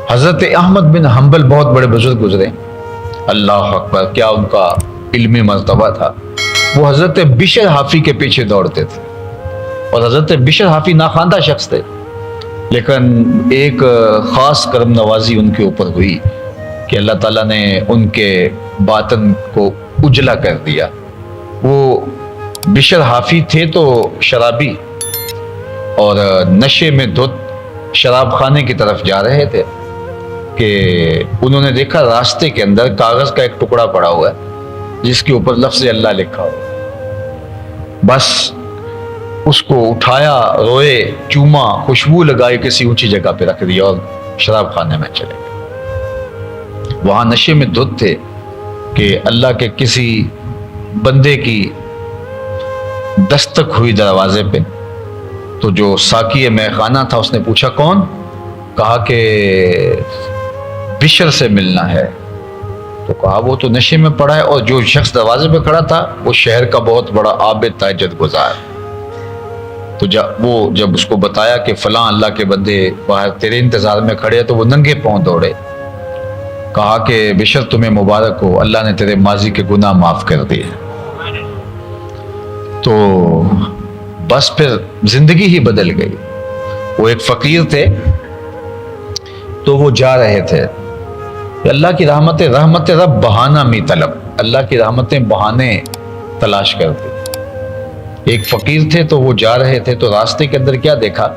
حضرت احمد بن حنبل بہت بڑے بزرگ گزرے، اللہ اکبر، کیا ان کا علمی مرتبہ تھا۔ وہ حضرت بشر حافی کے پیچھے دوڑتے تھے، اور حضرت بشر حافی ناخواندہ شخص تھے، لیکن ایک خاص کرم نوازی ان کے اوپر ہوئی کہ اللہ تعالیٰ نے ان کے باطن کو اجلا کر دیا۔ وہ بشر حافی تھے تو شرابی، اور نشے میں دھت شراب خانے کی طرف جا رہے تھے کہ انہوں نے دیکھا راستے کے اندر کاغذ کا ایک ٹکڑا پڑا ہوا ہے جس کے اوپر لفظ اللہ لکھا ہوا۔ بس اس کو اٹھایا، روئے، چوما، خوشبو لگائی، کسی اونچی جگہ پہ رکھ دیا اور شراب خانے میں چلے گئے۔ وہاں نشے میں دھت تھے کہ اللہ کے کسی بندے کی دستک ہوئی دروازے پہ، تو جو ساقی مے خانہ تھا اس نے پوچھا کون؟ کہا کہ بشر سے ملنا ہے۔ تو کہا وہ تو نشے میں پڑا ہے، اور جو شخص دروازے پہ کھڑا تھا وہ شہر کا بہت بڑا عابد تہجد گزار۔ تو جب اس کو بتایا کہ فلاں اللہ کے بندے باہر تیرے انتظار میں کھڑے ہیں، تو وہ ننگے پاؤں دوڑے۔ کہا کہ بشر تمہیں مبارک ہو، اللہ نے تیرے ماضی کے گناہ معاف کر دیے۔ تو بس پھر زندگی ہی بدل گئی۔ وہ ایک فقیر تھے، تو وہ جا رہے تھے کہ اللہ کی رحمت رب بہانہ می طلب، اللہ کی رحمتیں بہانے تلاش کرتے۔ ایک فقیر تھے تو وہ جا رہے تھے، تو راستے کے اندر کیا دیکھا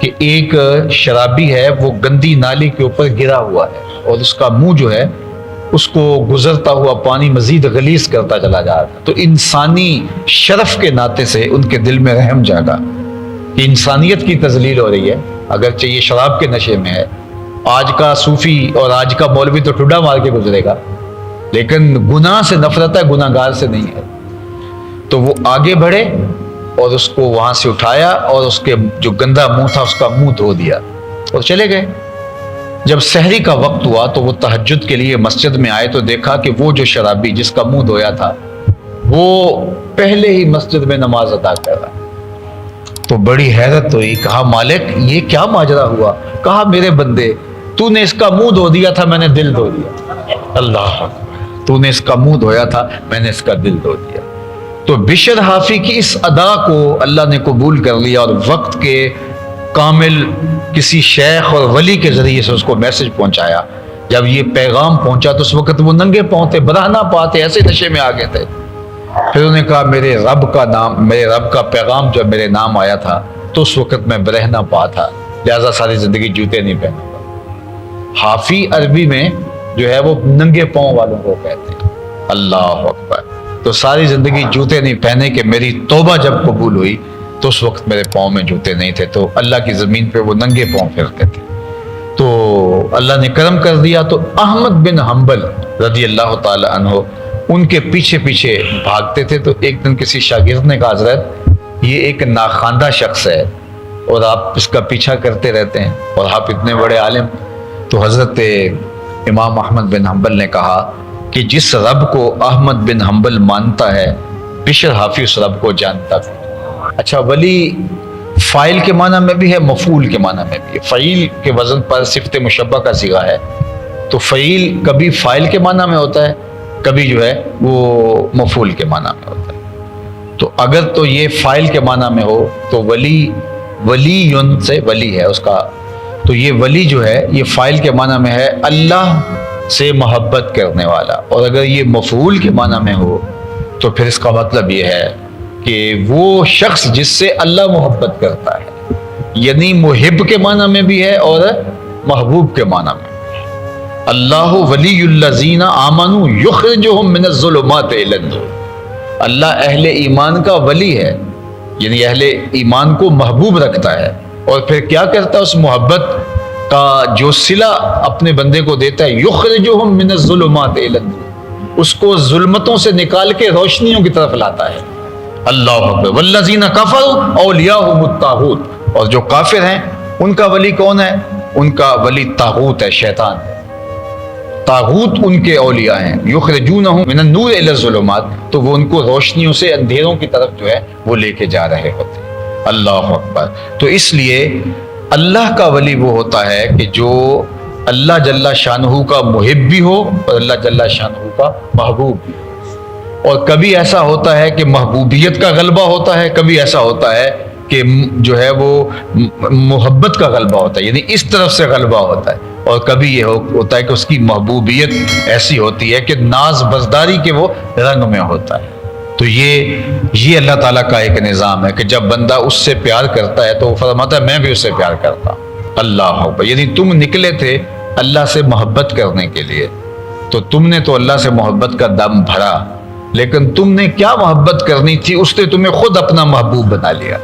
کہ ایک شرابی ہے، وہ گندی نالی کے اوپر گرا ہوا ہے، اور اس کا منہ جو ہے اس کو گزرتا ہوا پانی مزید غلیظ کرتا چلا جا رہا تھا۔ تو انسانی شرف کے ناطے سے ان کے دل میں رحم جاگا کہ انسانیت کی تذلیل ہو رہی ہے، اگرچہ یہ شراب کے نشے میں ہے۔ آج کا صوفی اور آج کا مولوی تو ٹھڈا مار کے گزرے گا، لیکن گناہ سے نفرت ہے، گناہ گار سے نہیں ہے۔ تو وہ آگے بڑھے اور اس کو وہاں سے اٹھایا، اور اس کے جو گندا منہ تھا اس کا منہ دھو دیا اور چلے گئے۔ جب سحری کا وقت ہوا تو وہ تہجد کے لیے مسجد میں آئے، تو دیکھا کہ وہ جو شرابی جس کا منہ دھویا تھا وہ پہلے ہی مسجد میں نماز ادا کر رہا۔ تو بڑی حیرت ہوئی، کہا مالک یہ کیا ماجرا ہوا؟ کہا میرے بندے، تو نے اس کا منہ دھو دیا تھا، میں نے دل دھو دیا۔ اللہ اکبر، تو نے اس کا منہ دھویا تھا، میں نے اس کا دل دھو دیا۔ تو بشر حافی کی اس ادا کو اللہ نے قبول کر لیا، اور وقت کے کامل کسی شیخ اور ولی کے ذریعے سے اس کو میسج پہنچایا۔ جب یہ پیغام پہنچا تو اس وقت وہ ننگے پاؤں تھے، برہنہ پاتے، ایسے نشے میں آ گئے تھے۔ پھر انہوں نے کہا میرے رب کا پیغام جب میرے نام آیا تھا تو اس وقت میں برہنہ پا تھا، لہذا ساری زندگی جوتے نہیں پہنا۔ حافی عربی میں جو ہے وہ ننگے پاؤں والوں کو کہتے ہیں۔ اللہ اکبر۔ تو ساری زندگی جوتے نہیں پہنے کہ میری توبہ جب قبول ہوئی تو اس وقت میرے پاؤں میں جوتے نہیں تھے، تو اللہ کی زمین پہ وہ ننگے پاؤں پھرتے تھے۔ تو اللہ نے کرم کر دیا، تو احمد بن حنبل رضی اللہ تعالی عنہ ان کے پیچھے پیچھے بھاگتے تھے۔ تو ایک دن کسی شاگرد نے کہا حضرت یہ ایک ناخواندہ شخص ہے اور آپ اس کا پیچھا کرتے رہتے ہیں، اور آپ اتنے بڑے عالم۔ تو حضرت امام احمد بن حنبل نے کہا کہ جس رب کو احمد بن حنبل مانتا ہے، بشر حافی اس رب کو جانتا ہے۔ اچھا، ولی فائل کے معنی میں بھی ہے، مفعول کے معنی میں بھی ہے۔ فعیل کے وزن پر صفت مشبہ کا صیغہ ہے، تو فعیل کبھی فائل کے معنی میں ہوتا ہے، کبھی جو ہے وہ مفعول کے معنی میں ہوتا ہے۔ تو اگر تو یہ فائل کے معنی میں ہو تو ولی سے ولی ہے اس کا، تو یہ ولی جو ہے یہ فائل کے معنی میں ہے اللہ سے محبت کرنے والا، اور اگر یہ مفعول کے معنی میں ہو تو پھر اس کا مطلب یہ ہے کہ وہ شخص جس سے اللہ محبت کرتا ہے، یعنی محب کے معنی میں بھی ہے اور محبوب کے معنی میں بھی ہے۔ اللہ ولی الذین آمنوا یخرجہم من الظلمات الی النور، اللہ اہل ایمان کا ولی ہے، یعنی اہل ایمان کو محبوب رکھتا ہے، اور پھر کیا کرتا ہے اس محبت کا جو صلہ اپنے بندے کو دیتا ہے، یخرجہم من الظلمات الی النور، اس کو ظلمتوں سے نکال کے روشنیوں کی طرف لاتا ہے۔ اللہ اکبر۔ والذین کفروا اولیاءہم الطاغوت، اور جو کافر ہیں ان کا ولی کون ہے؟ ان کا ولی طاغوت ہے، شیطان ہے۔ طاغوت ان کے اولیاء ہیں، یخرجونہم من النور الی الظلمات، تو وہ ان کو روشنیوں سے اندھیروں کی طرف جو ہے وہ لے کے جا رہے ہوتے ہیں۔ اللہ اکبر۔ تو اس لیے اللہ کا ولی وہ ہوتا ہے کہ جو اللہ جل شانہ کا محب بھی ہو اور اللہ جل شانہ کا محبوب بھی ہو۔ اور کبھی ایسا ہوتا ہے کہ محبوبیت کا غلبہ ہوتا ہے، کبھی ایسا ہوتا ہے کہ جو ہے وہ محبت کا غلبہ ہوتا ہے، یعنی اس طرف سے غلبہ ہوتا ہے، اور کبھی یہ ہوتا ہے کہ اس کی محبوبیت ایسی ہوتی ہے کہ ناز برداری کے وہ رنگ میں ہوتا ہے۔ تو یہ اللہ تعالیٰ کا ایک نظام ہے کہ جب بندہ اس سے پیار کرتا ہے تو وہ فرماتا ہے میں بھی اس سے پیار کرتا ہوں۔ اللہ اکبر، یعنی تم نکلے تھے اللہ سے محبت کرنے کے لیے، تو تم نے تو اللہ سے محبت کا دم بھرا، لیکن تم نے کیا محبت کرنی تھی، اس نے تمہیں خود اپنا محبوب بنا لیا۔